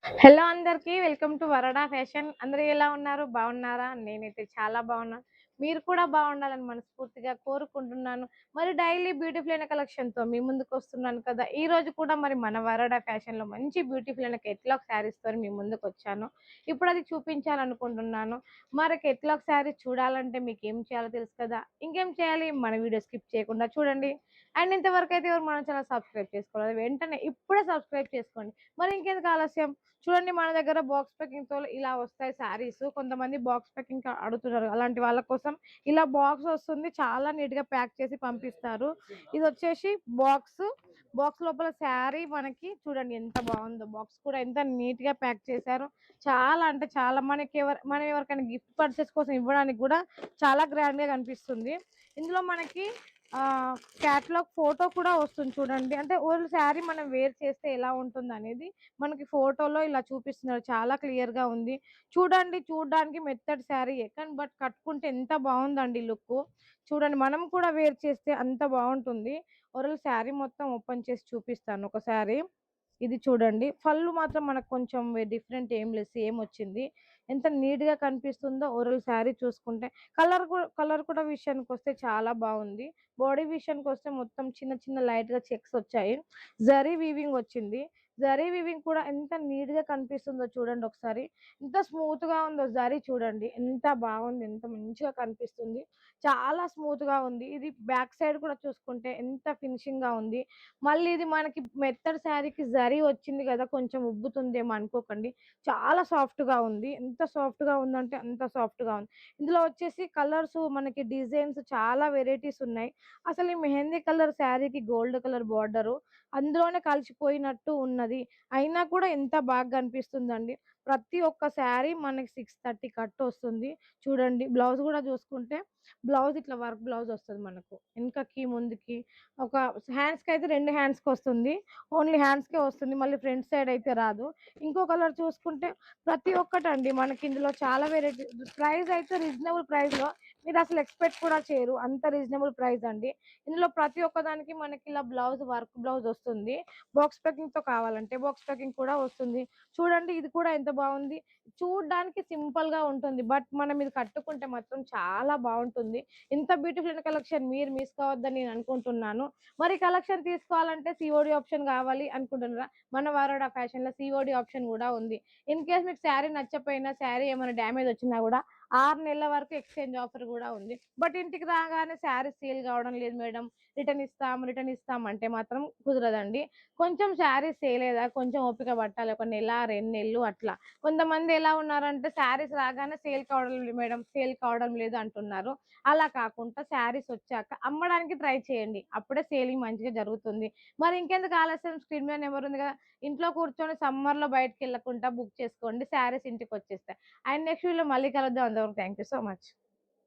Hello అందరికీ welcome to వరడా fashion. అందరూ ఎలా ఉన్నారు? బాగున్నారా? నేనైతే చాలా బాగున్నాను. మీరు కూడా బాగుండాలని మనస్ఫూర్తిగా కోరుకుంటున్నాను. మరి డైలీ బ్యూటిఫుల్ అయిన కలెక్షన్‌తో మీ ముందుకొస్తున్నాను కదా! ఈరోజు కూడా మరి మన వరడా ఫ్యాషన్‌లో మంచి బ్యూటిఫుల్ అయిన కేటలాగ్ శారీస్‌తోని మీ ముందుకొచ్చాను. ఇప్పుడది చూపించాలనుకుంటున్నాను. మరి కేటలాగ్ శారీ చూడాలంటే మీకేం చేయాలో తెలుసు కదా! ఇంకేం చేయాలి? మన వీడియో స్కిప్ చేయకుండా చూడండి. అండ్ ఇంతవరకైతే ఎవరు మన ఛానల్ సబ్స్క్రైబ్ చేసుకోలేదు వెంటనే ఇప్పుడే సబ్స్క్రైబ్ చేసుకోండి. మరి ఇంకెందుకు ఆలస్యం? చూడండి మన దగ్గర బాక్స్ ప్యాకింగ్‌తో ఇలా వస్తాయి శారీస్. కొంతమంది బాక్స్ ప్యాకింగ్ అడుగుతున్నారు. అలాంటి వాళ్ళ కోసం ఇలా బాక్స్ వస్తుంది. చాలా నీట్‌గా ప్యాక్ చేసి పంపిస్తారు. ఇదొచ్చేసి బాక్స్. బాక్స్ లోపల శారీ మనకి చూడండి ఎంత బావుందో. బాక్స్ కూడా ఎంత నీట్‌గా ప్యాక్ చేశారో. చాలా అంటే చాలా మనం ఎవరికైనా గిఫ్ట్ పర్చేస్ కోసం ఇవ్వడానికి కూడా చాలా గ్రాండ్‌గా కనిపిస్తుంది. ఇందులో మనకి క్యాటలాగ్ ఫోటో కూడా వస్తుంది చూడండి. అంటే ఓల్డ్ శారీ మనం వేర్ చేస్తే ఎలా ఉంటుందనేది మనకి ఫోటోలో ఇలా చూపిస్తున్నారు. చాలా క్లియర్‌గా ఉంది. చూడడానికి మెత్తటి శారీయే. కానీ కట్టుకుంటే ఎంత బావుందండి లుక్కు. చూడండి మనం కూడా వేర్ చేస్తే అంత బావుంటుంది. ఓవరాల్ శారీ మొత్తం ఓపెన్ చేసి చూపిస్తాను ఒకసారి. ఇది చూడండి. పళ్ళు మాత్రం మనకు కొంచెం డిఫరెంట్ ఏం లేదు. సేమ్ వచ్చింది. ఎంత నీట్‌గా కనిపిస్తుందో ఓవరాల్ శారీ చూసుకుంటే. కలర్ కూడా విషయానికొస్తే చాలా బావుంది. బాడీ విషయానికొస్తే మొత్తం చిన్న చిన్న లైట్‌గా చెక్స్ వచ్చాయి. జరీ వీవింగ్ వచ్చింది. జరీ వీవింగ్ కూడా ఎంత నీట్‌గా కనిపిస్తుందో చూడండి ఒకసారి. ఎంత స్మూత్‌గా ఉందో జరీ చూడండి. ఎంత బావుంది. ఎంత మంచిగా కనిపిస్తుంది. చాలా స్మూత్‌గా ఉంది. ఇది బ్యాక్ సైడ్ కూడా చూసుకుంటే ఎంత ఫినిషింగ్‌గా ఉంది. మళ్ళీ ఇది మనకి మెత్తటి శారీకి జరీ వచ్చింది గదా! కొంచెం ఉబ్బుతుందేమో అనుకోకండి. చాలా సాఫ్ట్‌గా ఉంది. ఎంత సాఫ్ట్‌గా ఉందంటే అంత సాఫ్ట్‌గా ఉంది. ఇందులో వచ్చేసి కలర్స్ మనకి డిజైన్స్ చాలా వెరైటీస్ ఉన్నాయి. అసలు ఈ మెహందీ కలర్ శారీకి గోల్డ్ కలర్ బార్డరు అందులోనే కలిసిపోయినట్టు ఉన్నది. అయినా కూడా ఎంత బాగా కనిపిస్తుందండి. ప్రతి ఒక్క శారీ మనకి 630 కట్టొస్తుంది. చూడండి బ్లౌజ్ గూడా చూసుకుంటే బ్లౌజ్ ఇట్లా వర్క్ బ్లౌజ్ వస్తది మనకు. వెనకకి, ముందుకి ఒక హ్యాండ్స్‌కయితే 2 హ్యాండ్స్‌కొస్తుంది. ఓన్లీ హ్యాండ్స్‌కే వస్తుంది. మళ్ళీ ఫ్రంట్ సైడ్ అయితే రాదు. ఇంకో కలర్ చూసుకుంటే ప్రతి ఒక్కటండి మనకి ఇందులో చాలా వెరైటీ ప్రైస్ అయితే రీజనబుల్ ప్రైస్‌లో మీరసలు ఎక్స్‌పెక్ట్ కూడా చేయరు. అంత రీజనబుల్ ప్రైస్ అండి. ఇందులో ప్రతి ఒక్కదానికి మనకి ఇలా వర్క్ బ్లౌజ్ వస్తుంది. బాక్స్ ప్యాకింగ్‌తో కావాలంటే బాక్స్ ప్యాకింగ్ కూడా వస్తుంది. చూడండి ఇది కూడా ఎంత బావుంది. చూడ్డానికి సింపుల్‌గా ఉంటుంది. మనం ఇది కట్టుకుంటే మాత్రం చాలా బావుంటుంది. ఇంత బ్యూటిఫుల్ అయిన కలెక్షన్ మీరు మిస్ కావద్దని నేను అనుకుంటున్నాను. మరి కలెక్షన్ తీసుకోవాలంటే సీఓడీ ఆప్షన్ కావాలి అనుకుంటున్నారా? మన వరోడా ఫ్యాషన్‌లో సీఓడీ ఆప్షన్ గూడా ఉంది. ఇన్ కేస్ మీకు శారీ నచ్చకపోయినా, శారీ ఏమైనా డ్యామేజ్ వచ్చినా గూడా 6 నెలల వరకు ఎక్స్‌చేంజ్ ఆఫర్ గూడా ఉంది. ఇంటికి రాగానే శారీ సేల్ కావడం లేదు మేడం. రిటర్న్ ఇస్తాం అంటే మాత్రం కుదరదండి. కొంచెం శారీ సేల్ అయ్యేదాకా కొంచెం ఓపిక పట్టాలి. ఒక నెల, 2 నెలలు అట్లా. కొంతమంది ఎలా ఉన్నారంటే శారీస్ రాగానే సేల్ కావడం లేదు మేడం, సేల్ కావడం లేదు అంటున్నారు. అలా కాకుండా శారీస్ వచ్చాక అమ్మడానికి ట్రై చేయండి. అప్పుడే సేలింగ్ మంచిగా జరుగుతుంది. మరి ఇంకెందుకు ఆలస్యం స్క్రీన్ మీద నెంబర్ ఉంది కదా! ఇంట్లో కూర్చొని సమ్మర్‌లో బయటికెళ్ళకుండా బుక్ చేసుకోండి. శారీస్ ఇంటికొచ్చేస్తాయి. అండ్ నెక్స్ట్ వీడియోలో మళ్ళీ కలుద్దాం. అంతవరకు థాంక్ యూ సో మచ్.